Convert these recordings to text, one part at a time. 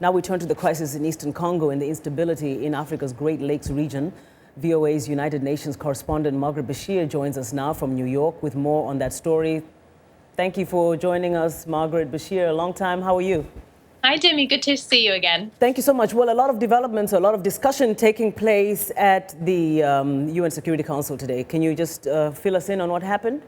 Now we turn to the crisis in eastern Congo and the instability in Africa's Great Lakes region. VOA's United Nations correspondent Margaret Besheer joins us now from New York with more on that story. Thank you for joining us, Margaret Besheer. A long time. How are you? Hi, Demi. Good to see you again. Thank you so much. Well, a lot of developments, a lot of discussion taking place at the UN Security Council today. Can you just fill us in on what happened?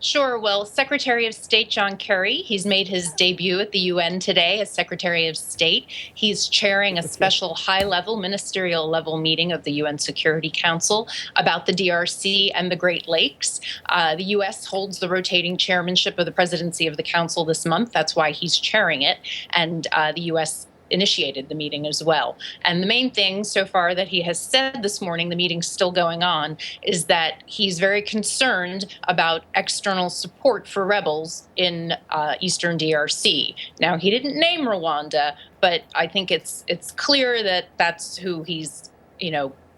Sure. Well, Secretary of State John Kerry, he's made his debut at the UN today as Secretary of State. He's chairing a special high-level, ministerial-level meeting of the UN Security Council about the DRC and the Great Lakes. The U.S. holds the rotating chairmanship of the presidency of the Council this month. That's why he's chairing it. And the U.S. initiated the meeting as well. And the main thing so far that he has said this morning, the meeting's still going on, is that he's very concerned about external support for rebels in eastern DRC. Now, he didn't name Rwanda, but I think it's clear that that's who he's,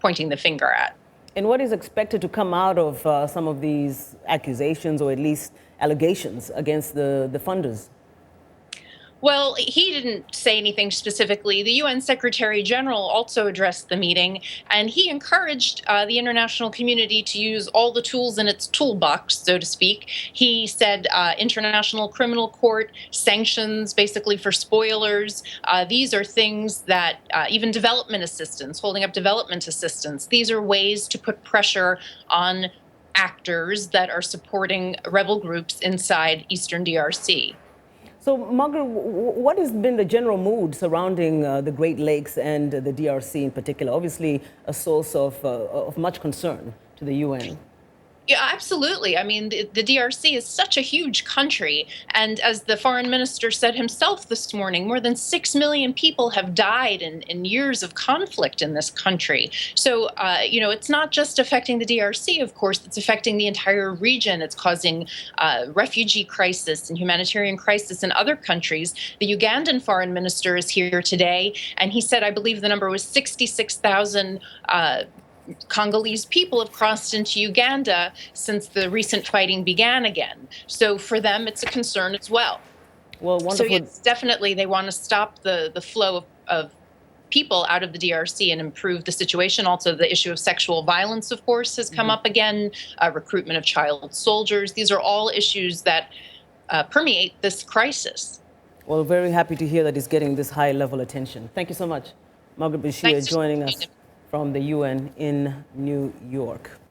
pointing the finger at. And what is expected to come out of some of these accusations, or at least allegations, against the funders? Well, he didn't say anything specifically. The UN Secretary General also addressed the meeting, and he encouraged the international community to use all the tools in its toolbox, so to speak. He said International Criminal Court, sanctions basically for spoilers. These are things that even development assistance, holding up development assistance, these are ways to put pressure on actors that are supporting rebel groups inside eastern DRC. So, Margaret, what has been the general mood surrounding the Great Lakes and the DRC in particular? Obviously, a source of much concern to the UN. Yeah, absolutely. I mean, the DRC is such a huge country. And as the foreign minister said himself this morning, more than 6 million people have died in years of conflict in this country. So, it's not just affecting the DRC, of course, it's affecting the entire region. It's causing refugee crisis and humanitarian crisis in other countries. The Ugandan foreign minister is here today, and he said, I believe the number was 66,000 Congolese people have crossed into Uganda since the recent fighting began again. So for them, it's a concern as well. Well, wonderful. So yes, definitely they want to stop the flow of people out of the DRC and improve the situation. Also, the issue of sexual violence, of course, has come up again, recruitment of child soldiers. These are all issues that permeate this crisis. Well, very happy to hear that it's getting this high-level attention. Thank you so much, Margaret Besheer, joining us from the UN in New York.